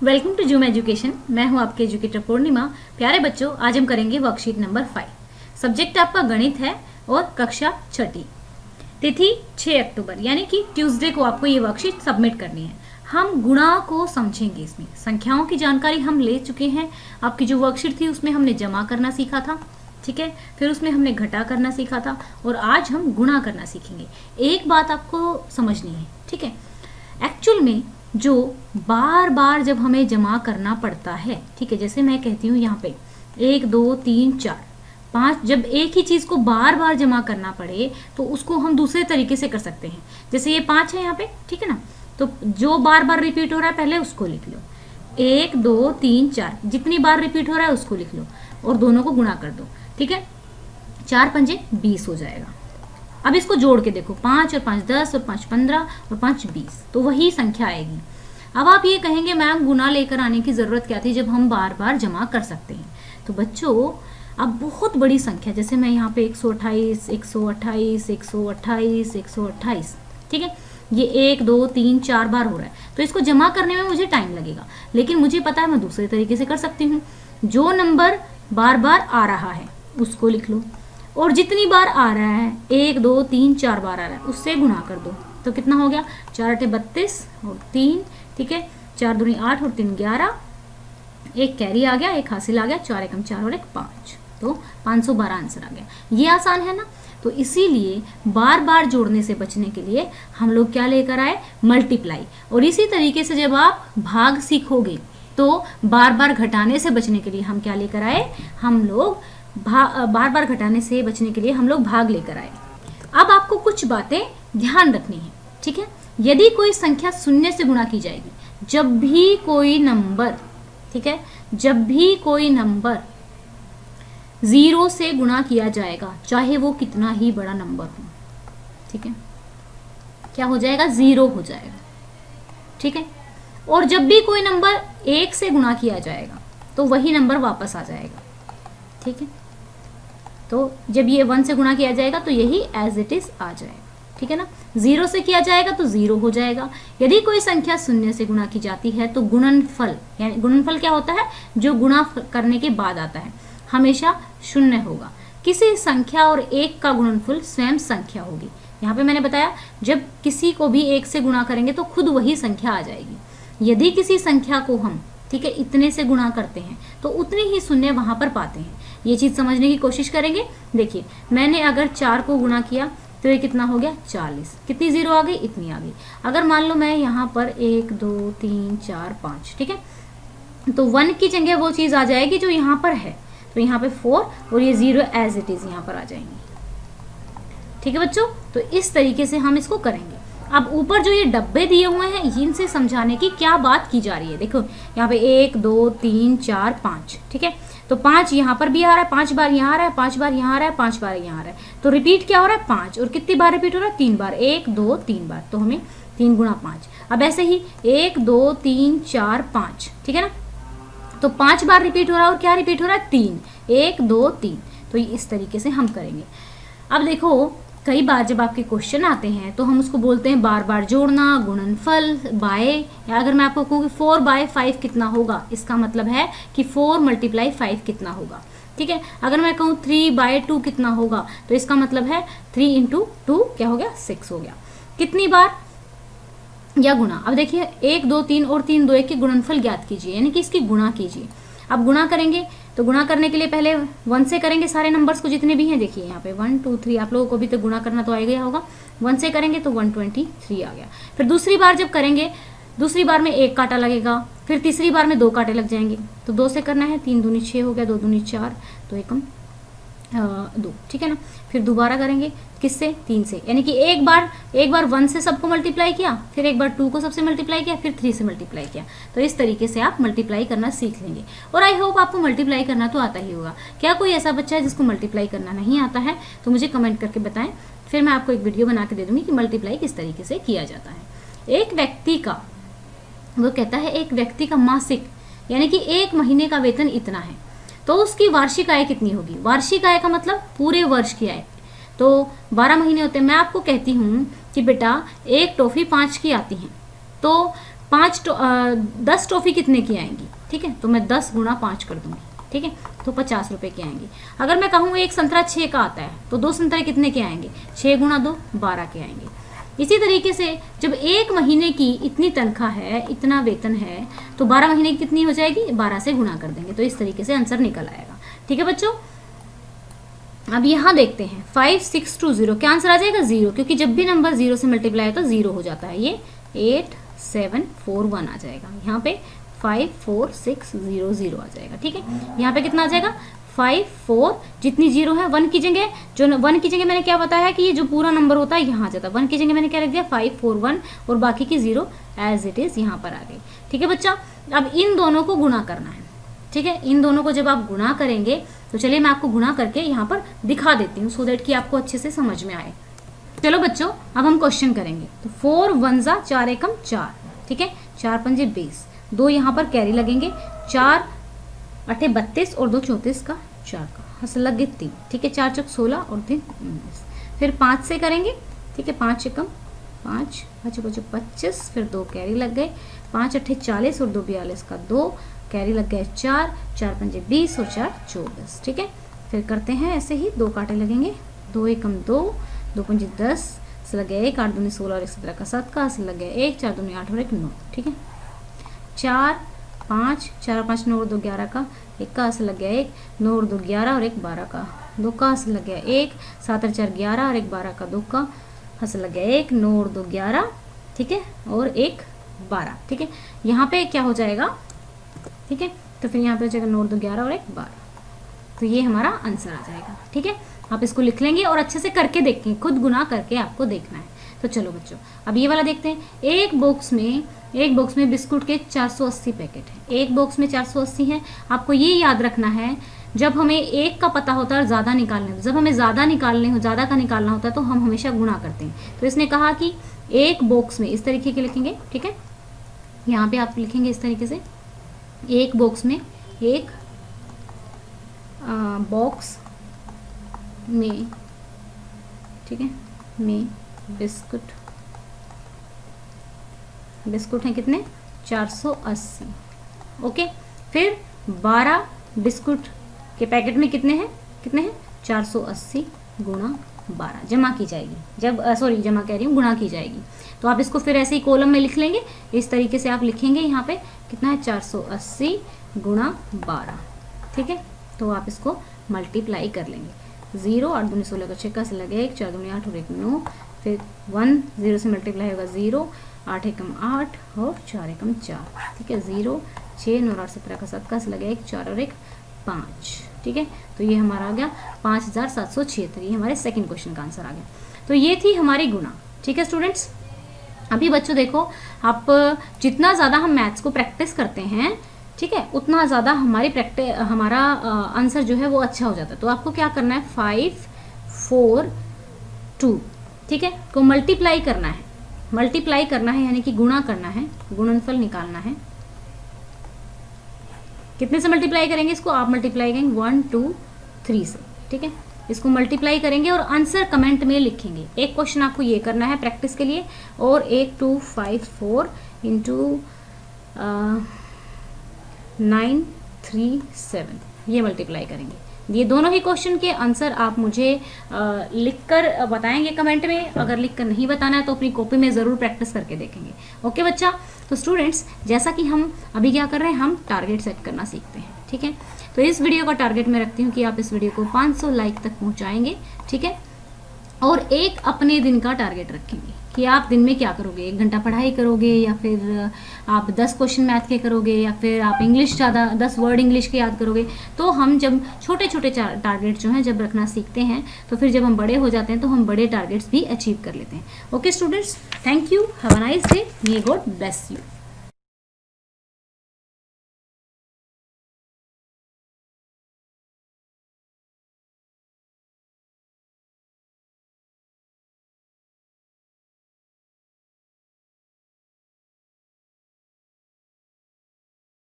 Welcome to zoom education. मैं हूं आपके एजुकेटर पूर्णिमा। प्यारे बच्चों, आज हम करेंगे वर्कशीट नंबर 5। सब्जेक्ट आपका गणित है और कक्षा छठी। तिथि 6 अक्टूबर यानी कि ट्यूसडे को आपको ये वर्कशीट सबमिट करनी है। हम गुणा को समझेंगे। इसमें संख्याओं की जानकारी हम ले चुके हैं। आपकी जो वर्कशीट थी उसमें हमने जमा करना सीखा था, ठीक है। फिर उसमें हमने घटा करना सीखा था और आज हम गुणा करना सीखेंगे। एक बात आपको समझनी है, ठीक है। एक्चुअल में जो बार बार जब हमें जमा करना पड़ता है, ठीक है, जैसे मैं कहती हूँ यहाँ पे 1 2 3 4 5, जब एक ही चीज को बार बार जमा करना पड़े तो उसको हम दूसरे तरीके से कर सकते हैं। जैसे ये 5 है यहाँ पे, ठीक है ना, तो जो बार बार रिपीट हो रहा है पहले उसको लिख लो। 1 2 3 4 जितनी बार रिपीट हो रहा है उसको लिख लो और दोनों को गुणा कर दो, ठीक है। 4 पंजे 20 हो जाएगा। अब इसको जोड़ के देखो, 5 और 5 10 और 5 15 और 5 20, तो वही संख्या आएगी। अब आप ये कहेंगे मैम गुना लेकर आने की जरूरत क्या थी जब हम बार बार जमा कर सकते हैं। तो बच्चों, अब बहुत बड़ी संख्या, जैसे मैं यहाँ पे 128 128 128 128, ठीक है, ये 1 2 3 4 बार हो रहा है, तो इसको जमा करने में मुझे टाइम लगेगा। लेकिन मुझे पता है मैं दूसरे तरीके से कर सकती हूँ। जो नंबर बार बार आ रहा है उसको लिख लो और जितनी बार आ रहा है 1 2 3 4 बार आ रहा है उससे गुणा कर दो। तो कितना हो गया, 4 8 32 और 3, ठीक है, 4 दूनी 8 और 3 11, एक कैरी आ गया, एक हासिल आ गया, 4 एकम 4 और 1 5, तो 512 आंसर आ गया। ये आसान है ना। तो इसीलिए बार बार जोड़ने से बचने के लिए हम लोग क्या लेकर आए, मल्टीप्लाई। और इसी तरीके से जब आप भाग सीखोगे तो बार बार घटाने से बचने के लिए हम क्या लेकर आए, हम लोग बार बार घटाने से बचने के लिए हम लोग भाग लेकर आए। अब आपको कुछ बातें ध्यान रखनी है, ठीक है। यदि कोई संख्या शून्य से गुणा की जाएगी, जब भी कोई नंबर, ठीक है, जब भी कोई नंबर 0 से गुणा किया जाएगा, चाहे वो कितना ही बड़ा नंबर हो, ठीक है, क्या हो जाएगा, 0 हो जाएगा, ठीक है। और जब भी कोई नंबर 1 से गुणा किया जाएगा तो वही नंबर वापस आ जाएगा, ठीक है। तो जब ये 1 से गुणा किया जाएगा तो यही एज इट इज आ जाएगा, ठीक है ना। 0 से किया जाएगा तो 0 हो जाएगा। यदि कोई संख्या शून्य से गुणा की जाती है तो गुणनफल, यानी गुणनफल क्या होता है, जो गुणा करने के बाद आता है, हमेशा शून्य होगा। किसी संख्या और 1 का गुणनफल स्वयं संख्या होगी। यहाँ पे मैंने बताया जब किसी को भी 1 से गुणा करेंगे तो खुद वही संख्या आ जाएगी। यदि किसी संख्या को हम, ठीक है, इतने से गुणा करते हैं तो उतनी ही शून्य वहां पर पाते हैं। ये चीज समझने की कोशिश करेंगे। देखिए, मैंने अगर 4 को गुणा किया तो ये कितना हो गया, 40। कितनी 0 आ गई, इतनी आ गई। अगर मान लो मैं यहाँ पर 1 2 3 4 5, ठीक है, तो 1 की जगह वो चीज आ जाएगी जो यहाँ पर है, तो यहाँ पे 4 और ये 0 एज इट इज यहाँ पर आ जाएंगे, ठीक है बच्चों। तो इस तरीके से हम इसको करेंगे। अब ऊपर जो ये डब्बे दिए हुए हैं इनसे समझाने की क्या बात की जा रही है। देखो यहाँ पे 1 2 3 4 5, ठीक है, तो 5 यहाँ पर भी आ रहा है, 5 बार यहाँ आ रहा है, 5 बार यहाँ आ रहा है, 5 बार यहाँ आ रहा है, तो रिपीट क्या हो रहा है, 5। और कितनी बार रिपीट हो रहा है, 3 बार, 1 2 3 बार, तो हमें 3 गुणा 5। अब ऐसे ही 1 2 3 4 5, ठीक है ना, तो 5 बार रिपीट हो रहा है और क्या रिपीट हो रहा है, 3, 1 2 3। तो इस तरीके से हम करेंगे। अब देखो, कई बार जब आपके क्वेश्चन आते हैं तो हम उसको बोलते हैं बार बार जोड़ना, गुणनफल बाय, या अगर मैं आपको कहूँ कि 4 बाय 5 कितना होगा, इसका मतलब है कि 4 मल्टीप्लाई 5 कितना होगा, ठीक है। अगर मैं कहूँ 3 बाय 2 कितना होगा, तो इसका मतलब है 3 इंटू 2 क्या हो गया, 6 हो गया। कितनी बार या गुणा। अब देखिए 1 2 3 और 3 2 1 के गुणनफल ज्ञात कीजिए, यानी कि इसकी गुणा कीजिए। अब गुणा करेंगे तो गुणा करने के लिए पहले 1 से करेंगे सारे नंबर्स को जितने भी हैं। देखिए यहाँ पे 1 2 3, आप लोगों को भी तो गुणा करना तो आ गया होगा। 1 से करेंगे तो 123 आ गया। फिर दूसरी बार जब करेंगे, दूसरी बार में 1 कांटा लगेगा, फिर तीसरी बार में 2 कांटे लग जाएंगे। तो 2 से करना है, 3 दूनी 6 हो गया, 2 दूनी 4, तो एकम 2, ठीक है ना। फिर दोबारा करेंगे किससे, 3 से, यानी कि एक बार 1 से सबको मल्टीप्लाई किया, फिर एक बार 2 को सबसे मल्टीप्लाई किया, फिर 3 से मल्टीप्लाई किया। तो इस तरीके से आप मल्टीप्लाई करना सीख लेंगे। और आई होप आपको मल्टीप्लाई करना तो आता ही होगा। क्या कोई ऐसा बच्चा है जिसको मल्टीप्लाई करना नहीं आता है, तो मुझे कमेंट करके बताएं, फिर मैं आपको एक वीडियो बना के दे दूंगी कि मल्टीप्लाई किस तरीके से किया जाता है। एक व्यक्ति का, वो कहता है एक व्यक्ति का मासिक यानी कि 1 महीने का वेतन इतना है, तो उसकी वार्षिक आय कितनी होगी। वार्षिक आय का मतलब पूरे वर्ष की आय, तो 12 महीने होते हैं। मैं आपको कहती हूँ कि बेटा एक टॉफी 5 की आती है, तो 10 टॉफ़ी कितने की आएंगी, ठीक है, तो मैं 10 गुणा 5 कर दूंगी, ठीक है, तो 50 रुपए की आएंगी। अगर मैं कहूँ एक संतरा 6 का आता है तो 2 संतरे कितने के आएंगे, 6 गुणा 2 12 के आएंगे। इसी तरीके से जब एक महीने की इतनी तनख्वाह है, इतना वेतन है, तो 12 महीने की कितनी हो जाएगी, 12 से गुणा कर देंगे, तो इस तरीके से आंसर निकल आएगा। ठीक है बच्चों, अब यहाँ देखते हैं 5620 क्या आंसर आ जाएगा 0, क्योंकि जब भी नंबर 0 से मल्टीप्लाई हो तो 0 हो जाता है। ये 8741 आ जाएगा, यहाँ पे 54600 आ जाएगा। ठीक है, यहाँ पे कितना आ जाएगा 54, जितनी 0 है 1 की जगह, जो 1 की जगह मैंने क्या बताया कि ये जो पूरा नंबर होता है यहाँ आ जाता है, 1 की जगह मैंने क्या रख दिया 541 और बाकी की 0 एज इट इज यहाँ पर आ गई। ठीक है बच्चा, अब इन दोनों को गुणा करना है। ठीक है, इन दोनों को जब आप गुणा करेंगे तो चलिए मैं आपको गुणा करके यहाँ पर दिखा देती हूँ सो दैट कि आपको अच्छे से समझ में आए। चलो बच्चों, अब हम क्वेश्चन करेंगे। तो 4 1 जा 4 एकम 4, ठीक है, 4 पंजे 20, 2 यहाँ पर कैरी लगेंगे, 4 8 32 और 2 34 का 4 का हंस लग गए 3, ठीक है, 4 चौक 16 और 3 19। फिर 5 से करेंगे, ठीक है, 5 एकम 5, 5 5 25, फिर 2 कैरी लग गए, 5 8 40 और 2 42 का 2 कैरी लग गए 4, 4 पंजे 20 और 4 24। ठीक है, फिर करते हैं ऐसे ही, 2 कांटे लगेंगे, 2 एकम 2, 2 पंजे 10 से लग गया 1, 8 दूनी 16 और 1 17 का 7 का से लग गया 1, 4 दूनी 8 और 1 9। ठीक है, 4 5 4 5 9 और 2 11 का 1 का से लग गया 1, 9 और 2 11 और 1 12 का 2 का से लग गया 1, 7 और 4 11 और 1 12 का 2 का हंस लग गया 1, 9 और 2 11, ठीक है, और 1 12। ठीक है, यहाँ पे क्या हो जाएगा, ठीक है, तो फिर यहाँ पे हो जाएगा 9 और 2 11 और 1 12, तो ये हमारा आंसर आ जाएगा। ठीक है, आप इसको लिख लेंगे और अच्छे से करके देखें, खुद गुना करके आपको देखना है। तो चलो बच्चों, अब ये वाला देखते हैं। एक बॉक्स में बिस्कुट के 480 पैकेट है, एक बॉक्स में 480 है। आपको ये याद रखना है, जब हमें एक का पता होता है और ज़्यादा निकालने, जब हमें ज़्यादा का निकालना होता है तो हम हमेशा गुणा करते हैं। तो इसने कहा कि एक बॉक्स में, इस तरीके के लिखेंगे, ठीक है, यहाँ पे आप लिखेंगे इस तरीके से, एक बॉक्स में, एक बॉक्स में, ठीक है, में बिस्कुट हैं कितने 480। ओके, फिर 12 बिस्कुट के पैकेट में कितने हैं 480 गुणा 12 जमा की जाएगी, जब जमा कह रही हूँ, गुणा की जाएगी। तो आप इसको फिर ऐसे ही कॉलम में लिख लेंगे, इस तरीके से आप लिखेंगे यहाँ पे कितना है 480 गुणा 12। ठीक है, तो आप इसको मल्टीप्लाई कर लेंगे। 0 8 दूनी 16 का 6 का से लगे 1, 4 दूनी 8 और 1 9, फिर 1 0 से मल्टीप्लाई होगा 0, 8 एकम 8 और 4 एकम 4। ठीक है, 0 6 9 8 17 का 7 का से लगे 1 4 और 1 5। ठीक है, तो ये हमारा आ गया 5776, ये हमारे सेकंड क्वेश्चन का आंसर आ गया। तो ये थी हमारी गुणा। ठीक है स्टूडेंट्स, अभी बच्चों देखो, आप जितना ज़्यादा हम मैथ्स को प्रैक्टिस करते हैं, ठीक है, उतना ज़्यादा हमारा आंसर जो है वो अच्छा हो जाता है। तो आपको क्या करना है 5 4 2, ठीक है, को मल्टीप्लाई करना है, यानी कि गुणा करना है, गुणनफल निकालना है। कितने से मल्टीप्लाई करेंगे इसको, आप मल्टीप्लाई करेंगे 1 2 3 से। ठीक है, इसको मल्टीप्लाई करेंगे और आंसर कमेंट में लिखेंगे। एक क्वेश्चन आपको ये करना है प्रैक्टिस के लिए, और 1 2 5 4 इंटू 9 3 7 ये मल्टीप्लाई करेंगे। ये दोनों ही क्वेश्चन के आंसर आप मुझे लिखकर बताएंगे कमेंट में। अगर लिखकर नहीं बताना है तो अपनी कॉपी में ज़रूर प्रैक्टिस करके देखेंगे। ओके बच्चा, तो स्टूडेंट्स जैसा कि हम अभी क्या कर रहे हैं, हम टारगेट सेट करना सीखते हैं। ठीक है, तो इस वीडियो का टारगेट मैं रखती हूँ कि आप इस वीडियो को 500 लाइक तक पहुँचाएंगे। ठीक है, और एक अपने दिन का टारगेट रखेंगे कि आप दिन में क्या करोगे, 1 घंटा पढ़ाई करोगे, या फिर आप 10 क्वेश्चन मैथ के करोगे, या फिर आप इंग्लिश ज़्यादा 10 वर्ड इंग्लिश के याद करोगे। तो हम जब छोटे छोटे टारगेट जो हैं जब रखना सीखते हैं, तो फिर जब हम बड़े हो जाते हैं तो हम बड़े टारगेट्स भी अचीव कर लेते हैं। Okay students, thank you, have a nice day, may God bless you.